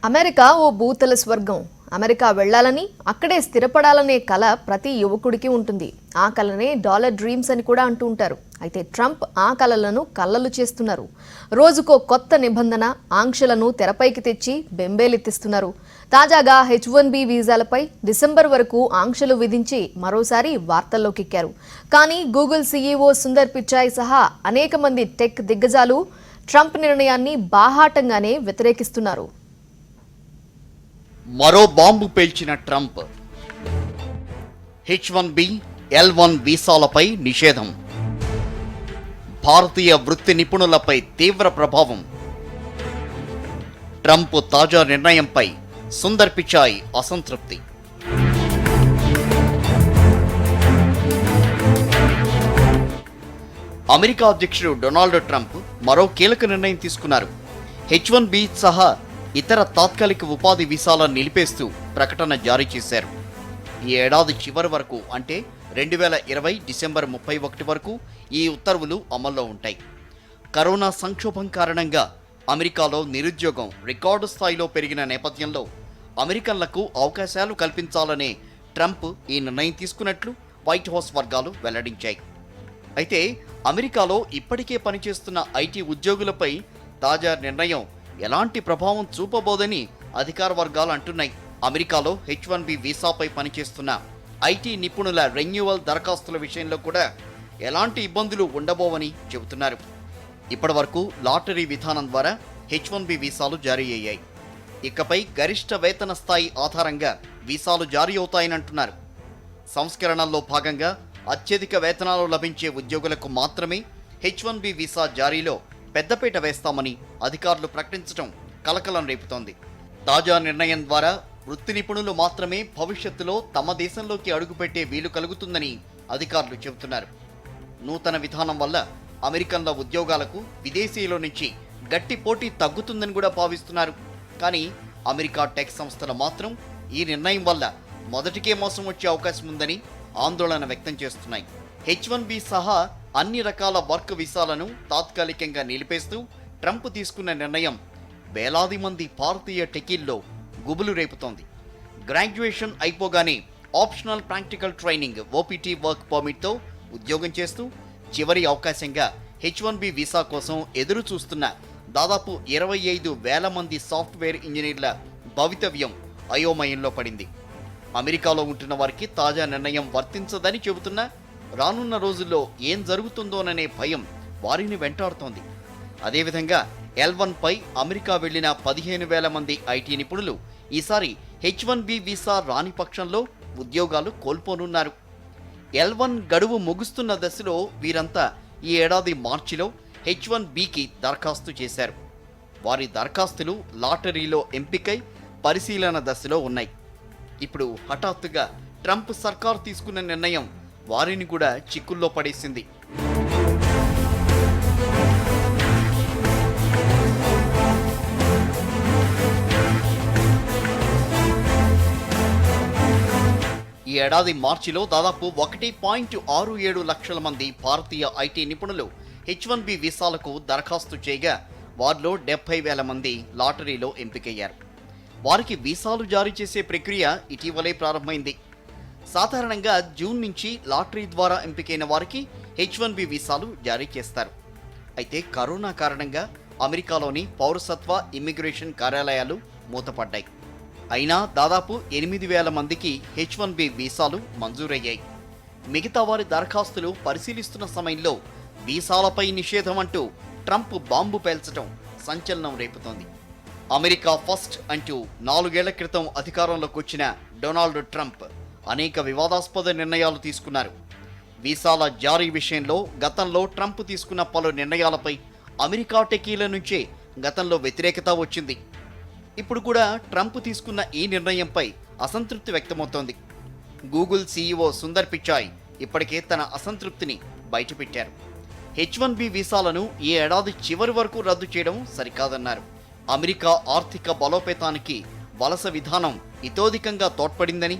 America ఓ భూతల స్వర్గం. America వెళ్లాలని, అక్కడే స్థిరపడాలనే కల ప్రతి యువకుడికి ఉంటుంది. ఆ కలనే డాలర్ డ్రీమ్స్ అని కూడా అంటూ ఉంటారు. అయితే ట్రంప్ ఆ కలలను కల్లలు చేస్తున్నారు. రోజుకో కొత్త నిబంధన, ఆంక్షలను తెరపైకి తెచ్చి బెంబేలెత్తిస్తున్నారు. తాజాగా H-1B వీసాలపై డిసెంబర్ వరకు ఆంక్షలు విధించి మరోసారి వార్తల్లోకెక్కారు. కానీ గూగుల్ CEO సుందర్ పిచాయ్ సహా అనేక మంది టెక్ దిగ్గజాలు ట్రంప్ నిర్ణయాన్ని బాహాటంగానే వ్యతిరేకిస్తున్నారు. మరో బాంబు పేల్చిన ట్రంప్. H-1B, L-1 వీసాలపై నిషేధం. భారతీయ వృత్తి నిపుణులపై తీవ్ర ప్రభావం. ట్రంప్ తాజా నిర్ణయంపై సుందర్ పిచాయ్ అసంతృప్తి. అమెరికా అధ్యక్షుడు డొనాల్డ్ ట్రంప్ మరో కీలక నిర్ణయం తీసుకున్నారు. H-1B సహా ఇతర తాత్కాలిక ఉపాధి వీసాలను నిలిపేస్తూ ప్రకటన జారీ చేశారు. ఈ ఏడాది చివరి వరకు అంటే 2020 డిసెంబర్ 31 వరకు ఈ ఉత్తర్వులు అమల్లో ఉంటాయి. కరోనా సంక్షోభం కారణంగా అమెరికాలో నిరుద్యోగం రికార్డు స్థాయిలో పెరిగిన నేపథ్యంలో అమెరికన్లకు అవకాశాలు కల్పించాలనే ట్రంప్ ఈ నిర్ణయం తీసుకున్నట్లు వైట్ హౌస్ వర్గాలు వెల్లడించాయి. అయితే అమెరికాలో ఇప్పటికే పనిచేస్తున్న ఐటీ ఉద్యోగులపై తాజా నిర్ణయం ఎలాంటి ప్రభావం చూపబోదని అధికార వర్గాలు అంటున్నాయి. అమెరికాలో H-1B వీసాపై పనిచేస్తున్న ఐటీ నిపుణుల రెన్యువల్ దరఖాస్తుల విషయంలో కూడా ఎలాంటి ఇబ్బందులు ఉండబోవని చెబుతున్నారు. ఇప్పటివరకు లాటరీ విధానం ద్వారా H-1B వీసాలు జారీ అయ్యాయి. ఇకపై గరిష్ట వేతన స్థాయి ఆధారంగా వీసాలు జారీ అవుతాయని అంటున్నారు. సంస్కరణల్లో భాగంగా అత్యధిక వేతనాలు లభించే ఉద్యోగులకు మాత్రమే H-1B వీసా జారీలో పెద్దపీట వేస్తామని అధికారులు ప్రకటించడం కలకలం రేపుతోంది. తాజా నిర్ణయం ద్వారా వృత్తి నిపుణులు మాత్రమే భవిష్యత్తులో తమ దేశంలోకి అడుగుపెట్టే వీలు కలుగుతుందని అధికారులు చెబుతున్నారు. నూతన విధానం వల్ల అమెరికన్ల ఉద్యోగాలకు విదేశీయుల నుంచి గట్టి పోటీ తగ్గుతుందని కూడా భావిస్తున్నారు. కానీ అమెరికా టెక్ సంస్థలు మాత్రం ఈ నిర్ణయం వల్ల మొదటికే మోసం వచ్చే అవకాశం ఉందని ఆందోళన వ్యక్తం చేస్తున్నాయి. H-1B సహా అన్ని రకాల వర్క్ వీసాలను తాత్కాలికంగా నిలిపేస్తూ ట్రంప్ తీసుకున్న నిర్ణయం వేలాది మంది భారతీయ టెకీల్లో గుబులు రేపుతోంది. గ్రాడ్యుయేషన్ అయిపోగానే optional practical training OPT work పర్మిట్తో ఉద్యోగం చేస్తూ చివరి అవకాశంగా H-1B వీసా కోసం ఎదురు చూస్తున్న దాదాపు 25,000 మంది సాఫ్ట్వేర్ ఇంజనీర్ల భవితవ్యం అయోమయంలో పడింది. అమెరికాలో ఉంటున్న వారికి తాజా నిర్ణయం వర్తించదని చెబుతున్నా రానున్న రోజుల్లో ఏం జరుగుతుందోననే భయం వారిని వెంటాడుతోంది. అదేవిధంగా L-1 పై అమెరికా వెళ్లిన 15,000 మంది ఐటీ నిపుణులు ఈసారి H-1B వీసా రాని పక్షంలో ఉద్యోగాలు కోల్పోనున్నారు. L-1 గడువు ముగుస్తున్న దశలో వీరంతా ఈ ఏడాది మార్చిలో H-1Bకి దరఖాస్తు చేశారు. వారి దరఖాస్తులు లాటరీలో ఎంపికై పరిశీలన దశలో ఉన్నాయి. ఇప్పుడు హఠాత్తుగా ట్రంప్ సర్కార్ తీసుకున్న నిర్ణయం వారిని కూడా చిక్కుల్లో పడేసింది. ఈ ఏడాది మార్చిలో దాదాపు 1.67 లక్షల మంది భారతీయ ఐటీ నిపుణులు H-1B వీసాలకు దరఖాస్తు చేయగా వారిలో 70,000 మంది లాటరీలో ఎంపికయ్యారు. వారికి వీసాలు జారీ చేసే ప్రక్రియ ఇటీవలే ప్రారంభమైంది. సాధారణంగా జూన్ నుంచి లాటరీ ద్వారా ఎంపికైన వారికి H-1B వీసాలు జారీ చేస్తారు. అయితే కరోనా కారణంగా అమెరికాలోని పౌరసత్వ ఇమ్మిగ్రేషన్ కార్యాలయాలు మూతపడ్డాయి. అయినా దాదాపు 8,000 మందికి H-1B వీసాలు మంజూరయ్యాయి. మిగతా వారి దరఖాస్తులు పరిశీలిస్తున్న సమయంలో వీసాలపై నిషేధం అంటూ ట్రంప్ బాంబు పేల్చడం సంచలనం రేపుతోంది. అమెరికా ఫస్ట్ అంటూ 4 ఏళ్ల క్రితం అధికారంలోకి వచ్చిన డొనాల్డ్ ట్రంప్ అనేక వివాదాస్పద నిర్ణయాలు తీసుకున్నారు. వీసాల జారీ విషయంలో గతంలో ట్రంప్ తీసుకున్న పలు నిర్ణయాలపై అమెరికా టెకీల నుంచే గతంలో వ్యతిరేకత వచ్చింది. ఇప్పుడు కూడా ట్రంప్ తీసుకున్న ఈ నిర్ణయంపై అసంతృప్తి వ్యక్తమవుతోంది. గూగుల్ CEO సుందర్ పిచాయ్ ఇప్పటికే తన అసంతృప్తిని బయటపెట్టారు. H-1B వీసాలను ఈ ఏడాది చివరి వరకు రద్దు చేయడం సరికాదన్నారు. అమెరికా ఆర్థిక బలోపేతానికి వలస విధానం ఇతోధికంగా తోడ్పడిందని,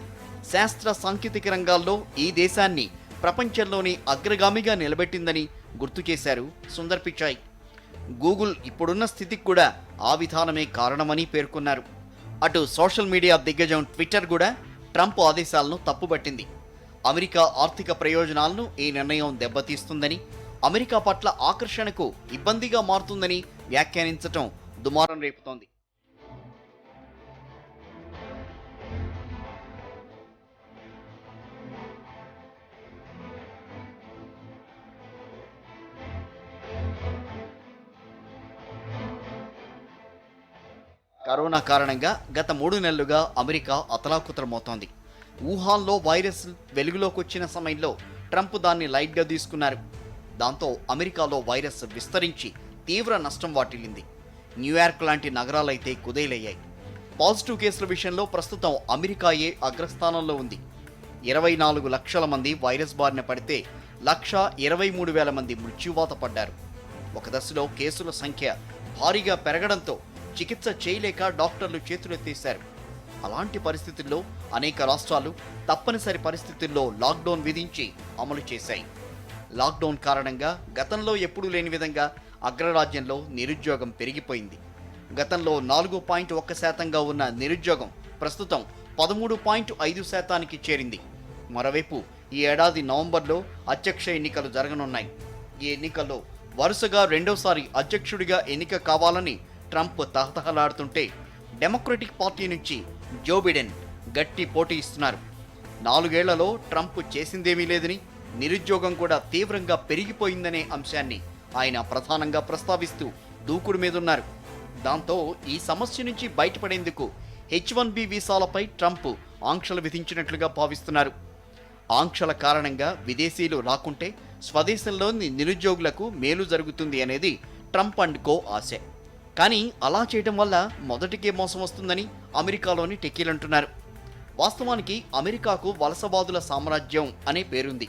శాస్త్ర సాంకేతిక రంగాల్లో ఈ దేశాన్ని ప్రపంచంలోని అగ్రగామిగా నిలబెట్టిందని గుర్తు చేశారు సుందర్ పిచాయ్. గూగుల్ ఇప్పుడున్న స్థితికి కూడా ఆ విధానమే కారణమని పేర్కొన్నారు. అటు సోషల్ మీడియా దిగ్గజం ట్విట్టర్ కూడా ట్రంప్ ఆదేశాలను తప్పుపట్టింది. అమెరికా ఆర్థిక ప్రయోజనాలను ఈ నిర్ణయం దెబ్బతీస్తుందని, అమెరికా పట్ల ఆకర్షణకు ఇబ్బందిగా మారుతుందని వ్యాఖ్యానించటం దుమారం రేపుతోంది. కరోనా కారణంగా గత 3 నెలలుగా అమెరికా అతలాకుతలమవుతోంది. వుహాన్లో వైరస్ వెలుగులోకి వచ్చిన సమయంలో ట్రంప్ దాన్ని లైట్గా తీసుకున్నారు. దాంతో అమెరికాలో వైరస్ విస్తరించి తీవ్ర నష్టం వాటిల్లింది. న్యూయార్క్ లాంటి నగరాలైతే కుదేలయ్యాయి. పాజిటివ్ కేసుల విషయంలో ప్రస్తుతం అమెరికాయే అగ్రస్థానంలో ఉంది. 24 లక్షల మంది వైరస్ బారిన పడితే 1,23,000 మంది మృత్యువాత పడ్డారు. ఒక దశలో కేసుల సంఖ్య భారీగా పెరగడంతో చికిత్స చేయలేక డాక్టర్లు చేతులెత్తేశారు. అలాంటి పరిస్థితుల్లో అనేక రాష్ట్రాలు తప్పనిసరి పరిస్థితుల్లో లాక్డౌన్ విధించి అమలు చేశాయి. లాక్డౌన్ కారణంగా గతంలో ఎప్పుడూ లేని విధంగా అగ్రరాజ్యంలో నిరుద్యోగం పెరిగిపోయింది. గతంలో 4.1% ఉన్న నిరుద్యోగం ప్రస్తుతం 13.5% చేరింది. మరోవైపు ఈ ఏడాది నవంబర్లో అధ్యక్ష ఎన్నికలు జరగనున్నాయి. ఈ ఎన్నికల్లో వరుసగా రెండోసారి అధ్యక్షుడిగా ఎన్నిక కావాలని ట్రంప్ తహతహలాడుతుంటే డెమోక్రటిక్ పార్టీ నుంచి జో బిడెన్ గట్టి పోటీ ఇస్తున్నారు. 4 ఏళ్లలో ట్రంప్ చేసిందేమీ లేదని, నిరుద్యోగం కూడా తీవ్రంగా పెరిగిపోయిందనే అంశాన్ని ఆయన ప్రధానంగా ప్రస్తావిస్తూ దూకుడు మీదున్నారు. దాంతో ఈ సమస్య నుంచి బయటపడేందుకు H-1B వీసాలపై ట్రంప్ ఆంక్షలు విధించినట్లుగా భావిస్తున్నారు. ఆంక్షల కారణంగా విదేశీయులు రాకుంటే స్వదేశంలోని నిరుద్యోగులకు మేలు జరుగుతుంది అనేది ట్రంప్ అండ్ కో ఆశ. కానీ అలా చేయడం వల్ల మొదటికే మోసం వస్తుందని అమెరికాలోని టెక్కీలంటున్నారు. వాస్తవానికి అమెరికాకు వలసవాదుల సామ్రాజ్యం అనే పేరుంది.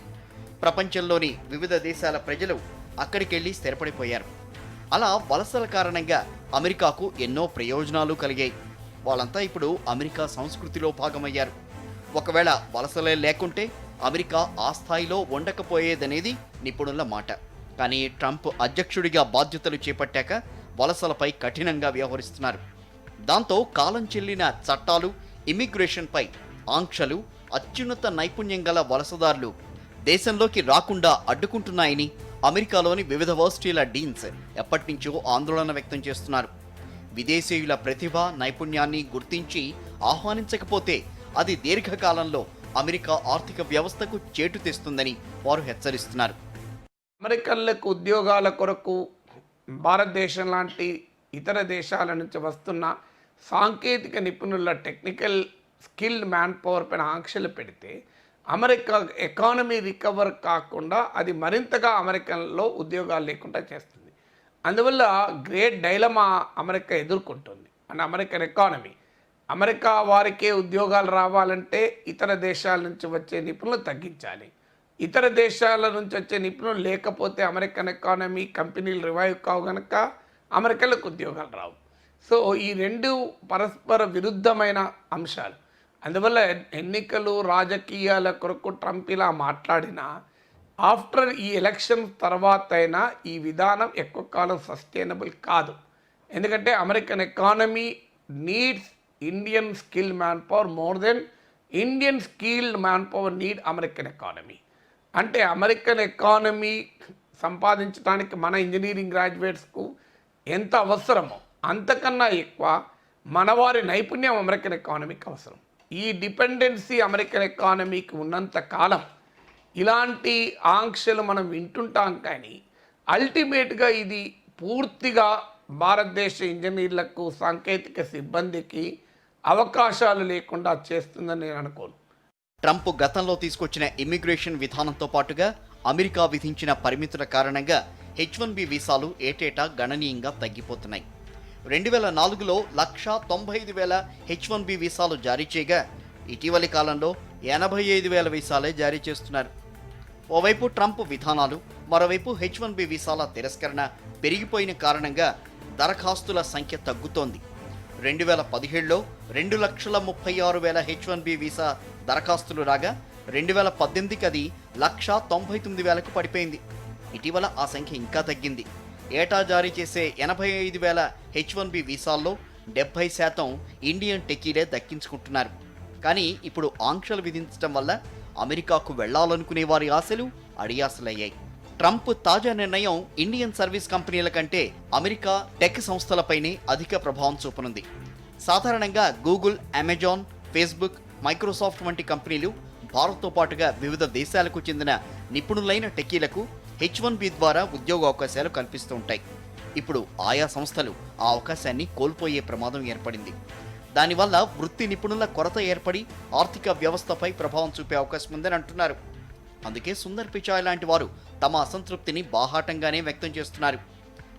ప్రపంచంలోని వివిధ దేశాల ప్రజలు అక్కడికెళ్ళి స్థిరపడిపోయారు. అలా వలసల కారణంగా అమెరికాకు ఎన్నో ప్రయోజనాలు కలిగాయి. వాళ్ళంతా ఇప్పుడు అమెరికా సంస్కృతిలో భాగమయ్యారు. ఒకవేళ వలసలే లేకుంటే అమెరికా ఆ స్థాయిలో ఉండకపోయేదనేది నిపుణుల మాట. కానీ ట్రంప్ అధ్యక్షుడిగా బాధ్యతలు చేపట్టాక వలసలపై కఠినంగా వ్యవహరిస్తున్నారు. దాంతో కాలం చెల్లిన చట్టాలు, ఇమ్మిగ్రేషన్పై ఆంక్షలు అత్యున్నత నైపుణ్యం గల వలసదారులు దేశంలోకి రాకుండా అడ్డుకుంటున్నాయని అమెరికాలోని వివిధ వర్సిటీల డీన్స్ ఎప్పటినుంచో ఆందోళన వ్యక్తం చేస్తున్నారు. విదేశీయుల ప్రతిభ, నైపుణ్యాన్ని గుర్తించి ఆహ్వానించకపోతే అది దీర్ఘకాలంలో అమెరికా ఆర్థిక వ్యవస్థకు చేటు తెస్తుందని వారు హెచ్చరిస్తున్నారు. అమెరికన్లకు ఉద్యోగాల కొరకు భారతదేశం లాంటి ఇతర దేశాల నుంచి వస్తున్న సాంకేతిక నిపుణుల టెక్నికల్ స్కిల్డ్ మ్యాన్ పవర్ పైన ఆంక్షలు పెడితే అమెరికా ఎకానమీ రికవర్ కాకుండా అది మరింతగా అమెరికన్లో ఉద్యోగాలు లేకుండా చేస్తుంది. అందువల్ల గ్రేట్ డైలమా అమెరికా ఎదుర్కొంటుంది. అండ్ అమెరికన్ ఎకానమీ, అమెరికా వారికే ఉద్యోగాలు రావాలంటే ఇతర దేశాల నుంచి వచ్చే నిపుణులు తగ్గించాలి. ఇతర దేశాల నుంచి వచ్చే నిపుణులు లేకపోతే అమెరికన్ ఎకానమీ, కంపెనీలు రివైవ్ కావు కనుక అమెరికన్లకు ఉద్యోగాలు రావు. సో ఈ రెండు పరస్పర విరుద్ధమైన అంశాలు. అందువల్ల ఎన్నికలు, రాజకీయాల కొరకు ట్రంప్ ఇలా మాట్లాడినా ఆఫ్టర్ ఈ ఎలక్షన్ తర్వాత అయినా ఈ విధానం ఎక్కువ కాలం సస్టైనబుల్ కాదు. ఎందుకంటే American economy needs Indian skill man power more than Indian skilled man power need American economy. అంటే అమెరికన్ ఎకానమీ సంపాదించడానికి మన ఇంజనీరింగ్ గ్రాడ్యుయేట్స్కు ఎంత అవసరమో అంతకన్నా ఎక్కువ మనవారి నైపుణ్యం అమెరికన్ ఎకానమీకి అవసరం. ఈ డిపెండెన్సీ అమెరికన్ ఎకానమీకి ఉన్నంత కాలం ఇలాంటి ఆంక్షలు మనం వింటుంటాం. కానీ అల్టిమేట్గా ఇది పూర్తిగా భారతదేశ ఇంజనీర్లకు, సాంకేతిక సిబ్బందికి అవకాశాలు లేకుండా చేస్తుందని నేను అనుకోను. ట్రంప్ గతంలో తీసుకొచ్చిన ఇమ్మిగ్రేషన్ విధానంతో పాటుగా అమెరికా విధించిన పరిమితుల కారణంగా H-1B వీసాలు ఏటేటా గణనీయంగా తగ్గిపోతున్నాయి. 2004లో 1,95,000 H-1B వీసాలు జారీ చేయగా ఇటీవలి కాలంలో 85,000 వీసాలే జారీ చేస్తున్నారు. ఓవైపు ట్రంప్ విధానాలు, మరోవైపు H-1B వీసాల తిరస్కరణ పెరిగిపోయిన కారణంగా దరఖాస్తుల సంఖ్య తగ్గుతోంది. 2017లో 2,36,000 H-1B వీసా దరఖాస్తులు రాగా 2018కి అది 1,99,000కు పడిపోయింది. ఇటీవల ఆ సంఖ్య ఇంకా తగ్గింది. ఏటా జారీ చేసే 85,000 H-1B వీసాల్లో 70% ఇండియన్ టెకీలే దక్కించుకుంటున్నారు. కానీ ఇప్పుడు ఆంక్షలు విధించడం వల్ల అమెరికాకు వెళ్లాలనుకునే వారి ఆశలు అడియాసలయ్యాయి. ట్రంప్ తాజా నిర్ణయం ఇండియన్ సర్వీస్ కంపెనీల కంటే అమెరికా టెక్ సంస్థలపైనే అధిక ప్రభావం చూపనుంది. సాధారణంగా గూగుల్, అమెజాన్, ఫేస్బుక్, మైక్రోసాఫ్ట్ వంటి కంపెనీలు భారత్తో పాటుగా వివిధ దేశాలకు చెందిన నిపుణులైన టెకీలకు H1B ద్వారా ఉద్యోగ అవకాశాలు కల్పిస్తూ ఉంటాయి. ఇప్పుడు ఆయా సంస్థలు ఆ అవకాశాన్ని కోల్పోయే ప్రమాదం ఏర్పడింది. దానివల్ల వృత్తి నిపుణుల కొరత ఏర్పడి ఆర్థిక వ్యవస్థపై ప్రభావం చూపే అవకాశం ఉందని అంటున్నారు. అందుకే సుందర్ పిచాయ్ లాంటి వారు తమ అసంతృప్తిని బాహాటంగానే వ్యక్తం చేస్తున్నారు.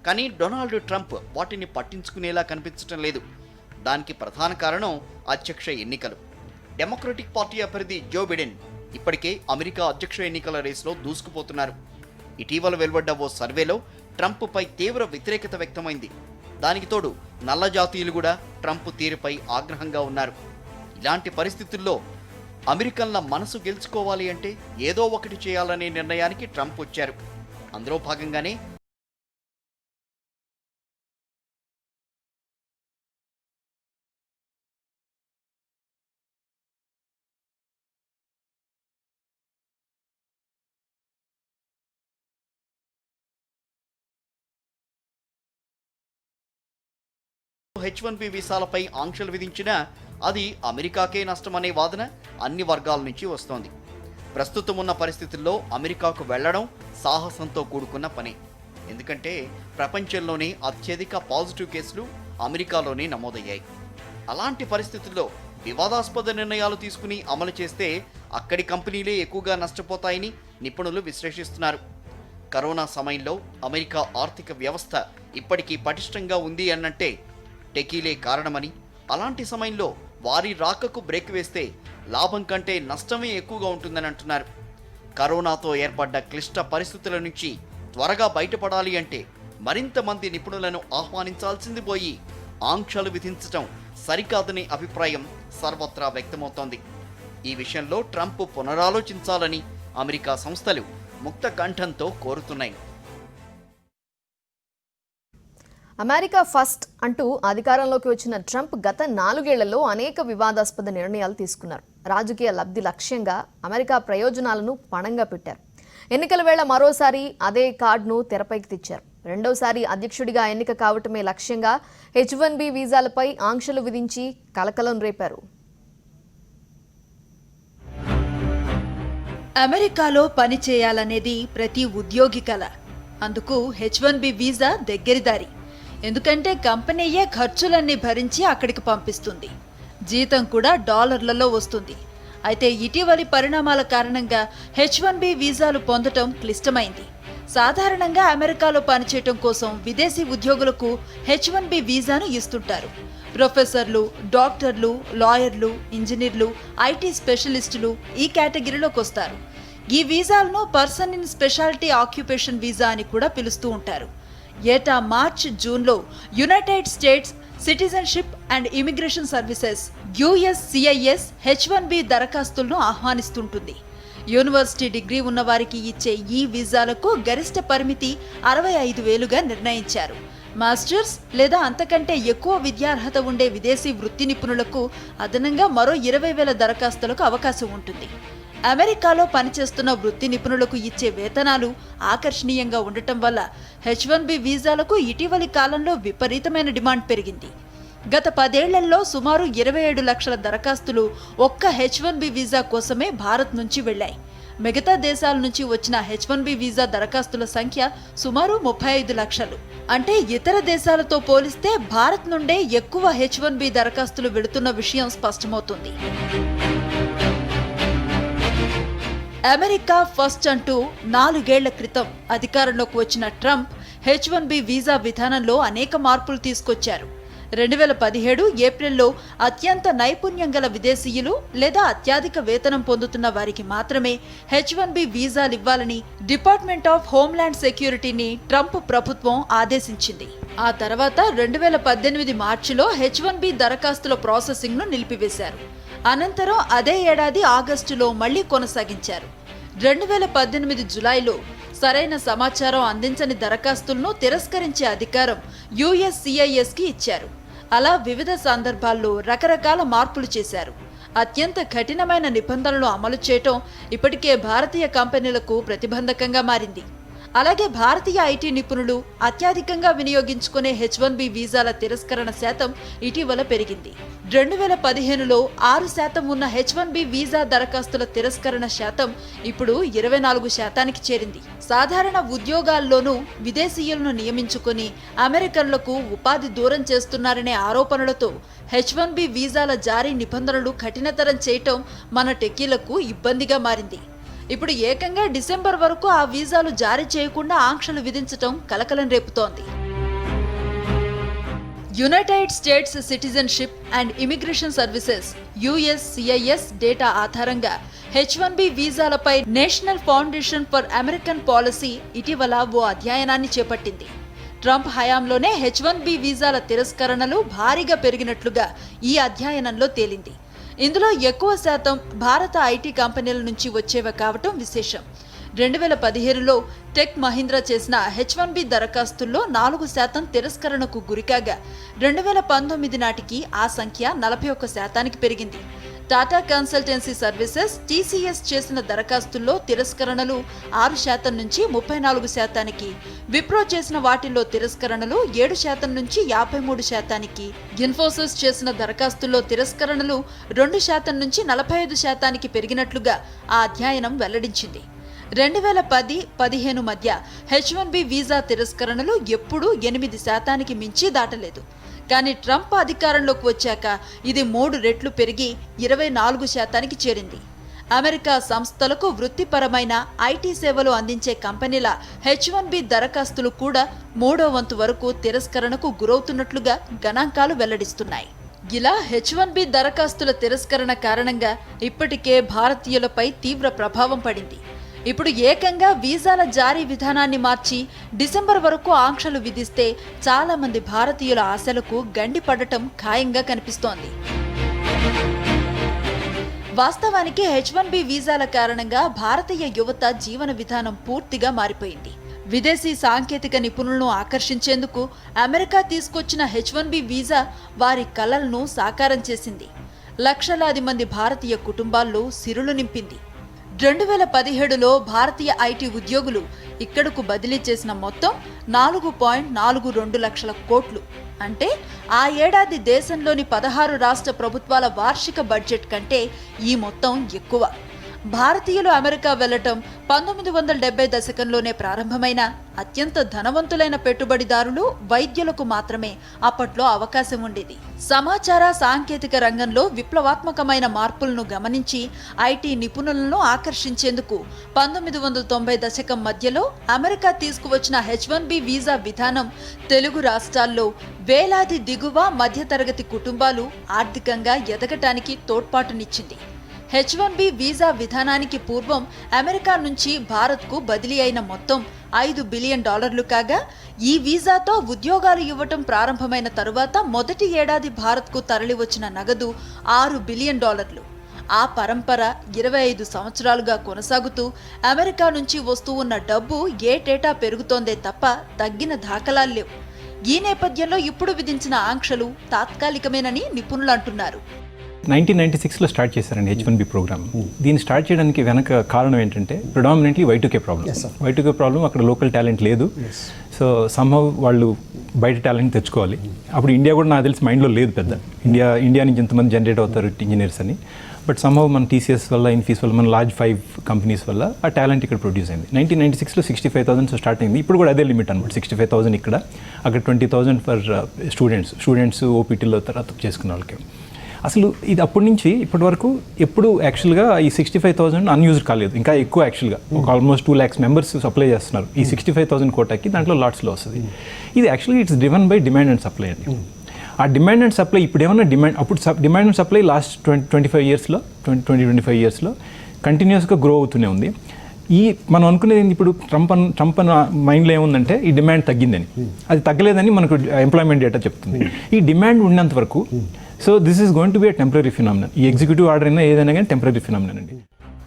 కానీ డొనాల్డ్ ట్రంప్ వాటిని పట్టించుకునేలా కనిపించడం లేదు. దానికి ప్రధాన కారణం అధ్యక్ష ఎన్నికలు. డెమోక్రటిక్ పార్టీ అభ్యర్థి జో బిడెన్ ఇప్పటికే అమెరికా అధ్యక్ష ఎన్నికల రేసులో దూసుకుపోతున్నారు. ఇటీవల వెలువడ్డ ఓ సర్వేలో ట్రంప్పై తీవ్ర వ్యతిరేకత వ్యక్తమైంది. దానికి తోడు నల్ల జాతీయులు కూడా ట్రంప్ తీరుపై ఆగ్రహంగా ఉన్నారు. ఇలాంటి పరిస్థితుల్లో అమెరికన్ల మనసు గెలుచుకోవాలి అంటే ఏదో ఒకటి చేయాలనే నిర్ణయానికి ట్రంప్ వచ్చారు. అందులో భాగంగానే H1B వీసాలపై ఆంక్షలు విధించినా అది అమెరికాకే నష్టమనే వాదన అన్ని వర్గాల నుంచి వస్తోంది. ప్రస్తుతం ఉన్న పరిస్థితుల్లో అమెరికాకు వెళ్లడం సాహసంతో కూడుకున్న పని. ఎందుకంటే ప్రపంచంలోనే అత్యధిక పాజిటివ్ కేసులు అమెరికాలోనే నమోదయ్యాయి. అలాంటి పరిస్థితుల్లో వివాదాస్పద నిర్ణయాలు తీసుకుని అమలు చేస్తే అక్కడి కంపెనీలే ఎక్కువగా నష్టపోతాయని నిపుణులు విశ్లేషిస్తున్నారు. కరోనా సమయంలో అమెరికా ఆర్థిక వ్యవస్థ ఇప్పటికీ పటిష్టంగా ఉంది అన్నంటే టెకీలే కారణమని, అలాంటి సమయంలో వారి రాకకు బ్రేక్ వేస్తే లాభం కంటే నష్టమే ఎక్కువగా ఉంటుందని అంటున్నారు. కరోనాతో ఏర్పడ్డ క్లిష్ట పరిస్థితుల నుంచి త్వరగా బయటపడాలి అంటే మరింత మంది నిపుణులను ఆహ్వానించాల్సింది పోయి ఆంక్షలు విధించటం సరికాదనే అభిప్రాయం సర్వత్రా వ్యక్తమవుతోంది. ఈ విషయంలో ట్రంప్ పునరాలోచించాలని అమెరికా సంస్థలు ముక్త కంఠంతో కోరుతున్నాయి. అమెరికా ఫస్ట్ అంటూ అధికారంలోకి వచ్చిన ట్రంప్ గత 4 ఏళ్లలో అనేక వివాదాస్పద నిర్ణయాలు తీసుకున్నారు. రాజకీయ లబ్ధి లక్ష్యంగా అమెరికా ప్రయోజనాలను పణంగా పెట్టారు. ఎన్నికల వేళ మరోసారి అదే కార్డును తెరపైకి తెచ్చారు. రెండోసారి అధ్యక్షుడిగా ఎన్నిక కావటమే లక్ష్యంగా H1B వీసాలపై ఆంక్షలు విధించి కలకలం రేపారు. అమెరికాలో పని చేయాలనేది ప్రతి ఉద్యోగి కల. అందుకు H1B వీసా దగ్గరిదారి. ఎందుకంటే కంపెనీయే ఖర్చులన్నీ భరించి అక్కడికి పంపిస్తుంది. జీతం కూడా డాలర్లలో వస్తుంది. అయితే ఇటీవలి పరిణామాల కారణంగా H1B వీసాలు పొందటం క్లిష్టమైంది. సాధారణంగా అమెరికాలో పనిచేయటం కోసం విదేశీ ఉద్యోగులకు H1B వీసాను ఇస్తుంటారు. ప్రొఫెసర్లు, డాక్టర్లు, లాయర్లు, ఇంజనీర్లు, ఐటీ స్పెషలిస్టులు ఈ కేటగిరీలోకి వస్తారు. ఈ వీసాలను person in speciality occupation visa అని కూడా పిలుస్తూ ఉంటారు. ఏటా మార్చ్, జూన్లో United States citizenship and immigration services USCIS H1B దరఖాస్తులను ఆహ్వానిస్తుంటుంది. యూనివర్సిటీ డిగ్రీ ఉన్న వారికి ఇచ్చే ఈ వీసాలకు గరిష్ట పరిమితి 65,000గా నిర్ణయించారు. మాస్టర్స్ లేదా అంతకంటే ఎక్కువ విద్యార్హత ఉండే విదేశీ వృత్తి నిపుణులకు అదనంగా మరో 20,000 దరఖాస్తులకు అవకాశం ఉంటుంది. అమెరికాలో పనిచేస్తున్న వృత్తి నిపుణులకు ఇచ్చే వేతనాలు ఆకర్షణీయంగా ఉండటం వల్ల H1B వీసాలకు ఇటీవలి కాలంలో విపరీతమైన డిమాండ్ పెరిగింది. గత 10 ఏళ్లలో సుమారు 27 లక్షల దరఖాస్తులు ఒక్క H1B వీసా కోసమే భారత్ నుంచి వెళ్లాయి. మిగతా దేశాల నుంచి వచ్చిన H1B వీసా దరఖాస్తుల సంఖ్య సుమారు 35 లక్షలు. అంటే ఇతర దేశాలతో పోలిస్తే భారత్ నుండే ఎక్కువ H1B దరఖాస్తులు వెళుతున్న విషయం స్పష్టమవుతుంది. అమెరికా ఫస్ట్ అంటూ 4 ఏళ్ల క్రితం అధికారంలోకి వచ్చిన ట్రంప్ H1B వీసా విధానంలో అనేక మార్పులు తీసుకొచ్చారు. 2017 ఏప్రిల్లో అత్యంత నైపుణ్యం గల విదేశీయులు లేదా అత్యధిక వేతనం పొందుతున్న వారికి మాత్రమే H1B వీసాలు ఇవ్వాలని డిపార్ట్మెంట్ ఆఫ్ హోమ్లాండ్ సెక్యూరిటీని ట్రంప్ ప్రభుత్వం ఆదేశించింది. ఆ తర్వాత 2018 మార్చిలో H1B దరఖాస్తుల ప్రాసెసింగ్ను నిలిపివేశారు. అనంతరం అదే ఏడాది ఆగస్టులో మళ్లీ కొనసాగించారు. 2018 జులైలో సరైన సమాచారం అందించని దరఖాస్తులను తిరస్కరించే అధికారం USCISకి ఇచ్చారు. అలా వివిధ సందర్భాల్లో రకరకాల మార్పులు చేశారు. అత్యంత కఠినమైన నిబంధనలు అమలు చేయటం ఇప్పటికే భారతీయ కంపెనీలకు ప్రతిబంధకంగా మారింది. అలాగే భారతీయ ఐటీ నిపుణులు అత్యధికంగా వినియోగించుకునే H1B వీసాల తిరస్కరణ శాతం ఇటీవల పెరిగింది. 2015లో 6% ఉన్న H1B వీసా దరఖాస్తుల తిరస్కరణ శాతం ఇప్పుడు 24%కి చేరింది. సాధారణ ఉద్యోగాల్లోనూ విదేశీయులను నియమించుకుని అమెరికన్లకు ఉపాధి దూరం చేస్తున్నారనే ఆరోపణలతో H1B వీసాల జారీ నిబంధనలు కఠినతరం చేయటం మన టెక్కీలకు ఇబ్బందిగా మారింది. ఇప్పుడు ఏకంగా డిసెంబర్ వరకు ఆ వీసాలు జారీ చేయకుండా ఆంక్షలు విధించటం కలకలం రేపుతోంది. United States citizenship and immigration services USCIS data ఆధారంగా H1B వీసాలపై National Foundation for American Policy ఇటీవల ఓ అధ్యయనాన్ని చేపట్టింది. ట్రంప్ హయాంలోనే H1B వీసాల తిరస్కరణలు భారీగా పెరిగినట్లుగా ఈ అధ్యయనంలో తేలింది. ఇందులో ఎక్కువ శాతం భారత ఐటీ కంపెనీల నుంచి వచ్చేవి కావటం విశేషం. 2015లో టెక్ మహీంద్రా చేసిన H1B దరఖాస్తుల్లో 4% తిరస్కరణకు గురికాగా 2019 నాటికి ఆ సంఖ్య 41%కి పెరిగింది. టాటా కన్సల్టెన్సీ సర్వీసెస్ TCS చేసిన దరఖాస్తుల్లో తిరస్కరణలు 6% నుంచి 34%కి, విప్రో చేసిన వాటిల్లో తిరస్కరణలు 7% నుంచి 53%కి, ఇన్ఫోసిస్ చేసిన దరఖాస్తుల్లో తిరస్కరణలు 2% నుంచి 45%కి పెరిగినట్లుగా ఆ అధ్యయనం వెల్లడించింది. 2010-15 మధ్య H1B వీసా తిరస్కరణలు ఎప్పుడూ 8%కి మించి దాటలేదు. కానీ ట్రంప్ అధికారంలోకి వచ్చాక ఇది 3 రెట్లు పెరిగి 24%కి చేరింది. అమెరికా సంస్థలకు వృత్తిపరమైన ఐటీ సేవలు అందించే కంపెనీల H1B దరఖాస్తులు కూడా 3వ వంతు వరకు తిరస్కరణకు గురవుతున్నట్లుగా గణాంకాలు వెల్లడిస్తున్నాయి. ఇలా H1B దరఖాస్తుల తిరస్కరణ కారణంగా ఇప్పటికే భారతీయులపై తీవ్ర ప్రభావం పడింది. ఇప్పుడు ఏకంగా వీసాల జారీ విధానాన్ని మార్చి డిసెంబర్ వరకు ఆంక్షలు విధిస్తే చాలా మంది భారతీయుల ఆశలకు గండి పడటం ఖాయంగా కనిపిస్తోంది. వాస్తవానికి H1B వీసాల కారణంగా భారతీయ యువత జీవన విధానం పూర్తిగా మారిపోయింది. విదేశీ సాంకేతిక నిపుణులను ఆకర్షించేందుకు అమెరికా తీసుకొచ్చిన H1B వీసా వారి కలలను సాకారం చేసింది. లక్షలాది మంది భారతీయ కుటుంబాల్లో సిరులు నింపింది. 2017లో భారతీయ ఐటీ ఉద్యోగులు ఇక్కడకు బదిలీ చేసిన మొత్తం 4.42 లక్షల కోట్లు. అంటే ఆ ఏడాది దేశంలోని 16 రాష్ట్ర ప్రభుత్వాల వార్షిక బడ్జెట్ కంటే ఈ మొత్తం ఎక్కువ. భారతీయులు అమెరికా వెళ్లటం 1970 దశకంలోనే ప్రారంభమైన అత్యంత ధనవంతులైన పెట్టుబడిదారులు, వైద్యులకు మాత్రమే అప్పట్లో అవకాశం ఉండేది. సమాచార సాంకేతిక రంగంలో విప్లవాత్మకమైన మార్పులను గమనించి ఐటీ నిపుణులను ఆకర్షించేందుకు 1990 దశకం మధ్యలో అమెరికా తీసుకువచ్చిన H1B వీసా విధానం తెలుగు రాష్ట్రాల్లో వేలాది దిగువ మధ్యతరగతి కుటుంబాలు ఆర్థికంగా ఎదగటానికి తోడ్పాటునిచ్చింది. H1B వీసా విధానానికి పూర్వం అమెరికా నుంచి భారత్కు బదిలీ అయిన మొత్తం $5 బిలియన్ కాగా, ఈ వీసాతో ఉద్యోగాలు ఇవ్వటం ప్రారంభమైన తరువాత మొదటి ఏడాది భారత్కు తరలివచ్చిన నగదు $6 బిలియన్. ఆ పరంపర 25 సంవత్సరాలుగా కొనసాగుతూ అమెరికా నుంచి వస్తూ ఉన్న డబ్బు ఏటేటా పెరుగుతోందే తప్ప తగ్గిన దాఖలాలు లేవు. ఈ నేపథ్యంలో ఇప్పుడు విధించిన ఆంక్షలు తాత్కాలికమేనని నిపుణులు అంటున్నారు. 1996లో స్టార్ట్ చేశారండి H1B ప్రోగ్రామ్. దీన్ని స్టార్ట్ చేయడానికి వెనక కారణం ఏంటంటే predominantly Y2K problem. Y2K problem, అక్కడ లోకల్ టాలెంట్ లేదు. సో సమ్హౌ వాళ్ళు బయట టాలెంట్ తెచ్చుకోవాలి. అప్పుడు ఇండియా కూడా నాకు తెలిసి మైండ్లో లేదు పెద్ద. ఇండియా నుంచి ఎంతమంది జనరేట్ అవుతారు ఇంజనీర్స్ అని. బట్ సమ్హౌ మన TCS వల్ల, ఇన్ఫీస్ వల్ల, మన లార్జ్ 5 కంపెనీస్ వల్ల ఆ టాలెంట్ ఇక్కడ ప్రొడ్యూస్ అయింది. 1996లో 65,000 స్టార్ట్ అయింది. ఇప్పుడు కూడా అదే లిమిట్ అనమాట, 65,000 ఇక్కడ, అక్కడ 20,000 ఫర్ స్టూడెంట్స్ OPTలో తర్వాత చేసుకున్న వాళ్ళకి. అసలు ఇది అప్పటి నుంచి ఇప్పటి వరకు ఎప్పుడు యాక్చువల్గా ఈ 65,000 అన్యూజ్డ్ కాలేదు, ఇంకా ఎక్కువ యాక్చువల్గా ఒక ఆల్మోస్ట్ 2 lakhs మెంబర్స్ సప్లై చేస్తున్నారు ఈ 65,000 కోటాకి. దాంట్లో లాట్స్లో వస్తుంది. ఇది యాక్చువల్గా it's driven by demand and supply అండి. ఆ డిమాండ్ అండ్ సప్లై ఇప్పుడు ఏమన్నా అప్పుడు డిమాండ్ అండ్ సప్లై లాస్ట్ 25 ఇయర్స్లో కంటిన్యూస్గా గ్రో అవుతూనే ఉంది. మనం అనుకునేది ఇప్పుడు ట్రంప్ మైండ్లో ఏముందంటే ఈ డిమాండ్ తగ్గిందని. అది తగ్గలేదని మనకు ఎంప్లాయ్మెంట్ డేటా చెప్తుంది. ఈ డిమాండ్ ఉన్నంత వరకు so this is going to be a temporary phenomenon. ఈ ఎగ్జిక్యూటివ్ ఆర్డర్ అయినా ఏదైనా కానీ టెంపరరీ ఫినామినన్ అండి.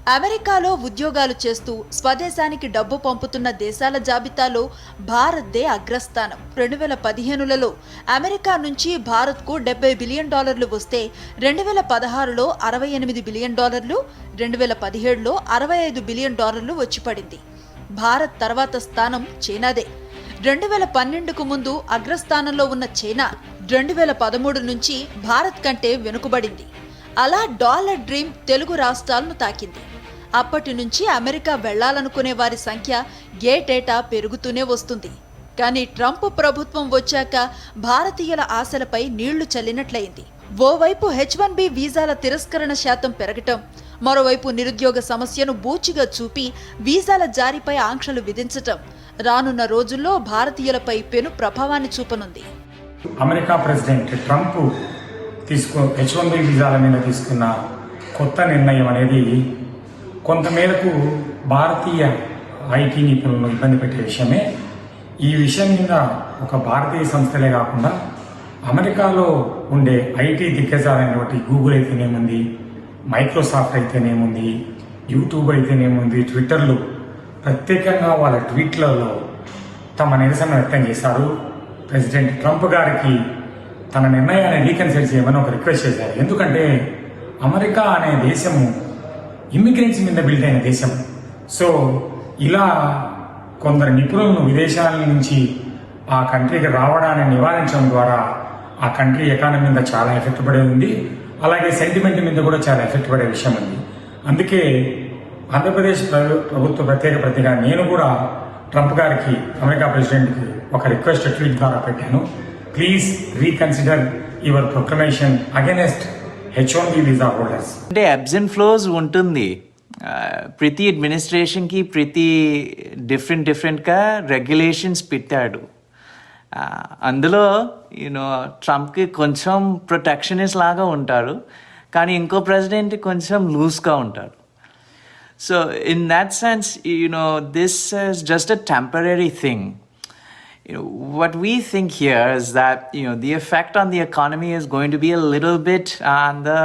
అమెరికాలో ఉద్యోగాలు చేస్తూ స్వదేశానికి డబ్బు పంపుతున్న దేశాల జాబితాలో భారత్దే అగ్రస్థానం. 2015లలో అమెరికా నుంచి భారత్కు $70 బిలియన్ వస్తే 2016లో $68 బిలియన్, 2017లో $65 బిలియన్ వచ్చి పడింది. భారత్ తర్వాత స్థానం చైనాదే. 2012కు ముందు అగ్రస్థానంలో ఉన్న చైనా 2013 నుంచి భారత్ కంటే వెనుకబడింది. అలా డాలర్ డ్రీమ్ తెలుగు రాష్ట్రాలను తాకింది. అప్పటి నుంచి అమెరికా వెళ్లాలనుకునే వారి సంఖ్య ఏటేటా పెరుగుతూనే వస్తుంది. కానీ ట్రంప్ ప్రభుత్వం వచ్చాక భారతీయుల ఆశలపై నీళ్లు చల్లినట్లయింది. ఓవైపు H1B వీసాల తిరస్కరణ శాతం పెరగటం, మరోవైపు నిరుద్యోగ సమస్యను బూచిగా చూపి వీసాల జారీపై ఆంక్షలు విధించటం రానున్న రోజుల్లో భారతీయులపై పెను ప్రభావాన్ని చూపనుంది. అమెరికా ప్రెసిడెంట్ ట్రంప్ H1B వీసాల మీద తీసుకున్న కొత్త నిర్ణయం అనేది కొంతమేరకు భారతీయ ఐటీ నిపుణులను ఇబ్బంది పెట్టే విషయమే. ఈ విషయం మీద ఒక భారతీయ సంస్థలే కాకుండా అమెరికాలో ఉండే ఐటీ దిగ్గజాలైనటువంటి గూగుల్ అయితేనేముంది, మైక్రోసాఫ్ట్ అయితేనేముంది, యూట్యూబ్ అయితేనేముంది, ట్విట్టర్లు ప్రత్యేకంగా వాళ్ళ ట్వీట్లలో తమ నిరసన వ్యక్తం చేశారు. ప్రెసిడెంట్ ట్రంప్ గారికి తన నిర్ణయాన్ని రీకన్సిడర్ చేయమని ఒక రిక్వెస్ట్ చేశారు. ఎందుకంటే అమెరికా అనే దేశము ఇమ్మిగ్రెంట్స్ మీద బిల్డ్ అయిన దేశం. సో ఇలా కొందరు నిపుణులను విదేశాల నుంచి ఆ కంట్రీకి రావడాన్ని నివారించడం ద్వారా ఆ కంట్రీ ఎకానమీ మీద చాలా ఎఫెక్ట్ పడే ఉంది. అలాగే సెంటిమెంట్ మీద కూడా చాలా ఎఫెక్ట్ పడే విషయం ఉంది. అందుకే ఆంధ్రప్రదేశ్ ప్రభుత్వ ప్రత్యేక ప్రతిగా నేను కూడా ట్రంప్ గారికి, అమెరికా ప్రెసిడెంట్కి ఒక రిక్వెస్ట్ ట్వీట్ ద్వారా పెట్టాను. Please reconsider your proclamation against H1B visa holders. అంటే ఎబ్స్ అండ్ ఫ్లోస్ ఉంటుంది. ప్రతి అడ్మినిస్ట్రేషన్కి ప్రతి డిఫరెంట్గా రెగ్యులేషన్స్ పెట్టాడు. అందులో ట్రంప్కి కొంచెం ప్రొటెక్షనిస్ట్ లాగా ఉంటారు, కానీ ఇంకో ప్రెసిడెంట్ కొంచెం లూజ్గా ఉంటారు. So in that sense this is just a temporary thing. What we think here is that the effect on the economy is going to be a little bit on the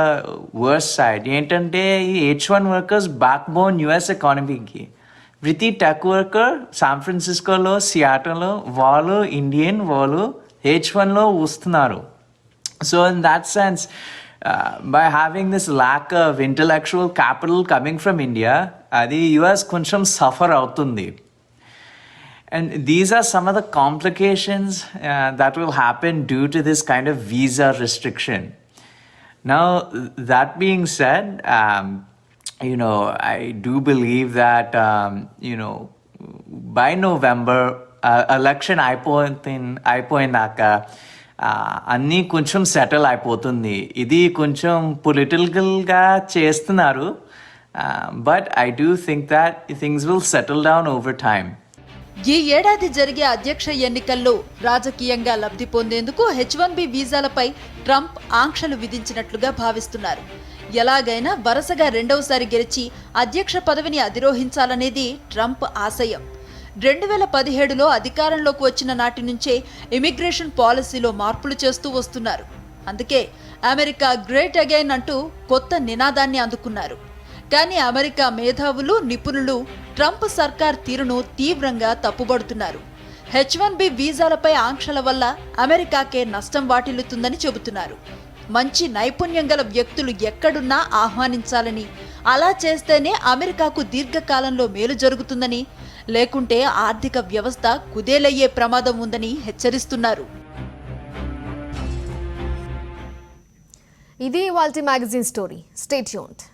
worst side. ఏంటంటే ఈ H1 workers back bone US ఎకానమీకి. ప్రతి tech worker San ఫ్రాన్సిస్కోలో, సియాటల్లో వాళ్ళు Indian, వాళ్ళు H1లో వస్తున్నారు. So in that sense by having this lack of intellectual capital coming from India, అది US కొంచెం suffer అవుతుంది. And these are some of the complications that will happen due to this kind of visa restriction. Now, that being said, I do believe that, by November, election అయిపోయినాక అన్నీ కొంచెం settle అయిపోతుంది. ఇది కొంచెం పొలిటికల్గా చేస్తున్నారు, but I do think that things will settle down over time. ఈ ఏడాది జరిగే అధ్యక్ష ఎన్నికల్లో రాజకీయంగా లబ్ధి పొందేందుకు H1B వీసాలపై ట్రంప్ ఆంక్షలు విధించినట్లుగా భావిస్తున్నారు. ఎలాగైనా వరుసగా రెండవసారి గెలిచి అధ్యక్ష పదవిని అధిరోహించాలనేది ట్రంప్ ఆశయం. 2017లో అధికారంలోకి వచ్చిన నాటి నుంచే ఇమిగ్రేషన్ పాలసీలో మార్పులు చేస్తూ వస్తున్నారు. అందుకే అమెరికా గ్రేట్ అగైన్ అంటూ కొత్త నినాదాన్ని అందుకున్నారు. కానీ అమెరికా మేధావులు, నిపుణులు ట్రంప్ సర్కార్ తీరును తీవ్రంగా తప్పుబడుతున్నారు. H1B వీసాలపై ఆంక్షల వల్ల అమెరికాకే నష్టం వాటిల్లుతుందని చెబుతున్నారు. మంచి నైపుణ్యం గల వ్యక్తులు ఎక్కడున్నా ఆహ్వానించాలని, అలా చేస్తేనే అమెరికాకు దీర్ఘకాలంలో మేలు జరుగుతుందని, లేకుంటే ఆర్థిక వ్యవస్థ కుదేలయ్యే ప్రమాదం ఉందని హెచ్చరిస్తున్నారు. ఇది ఇవాల్టి మ్యాగజైన్ స్టోరీ. Stay tuned.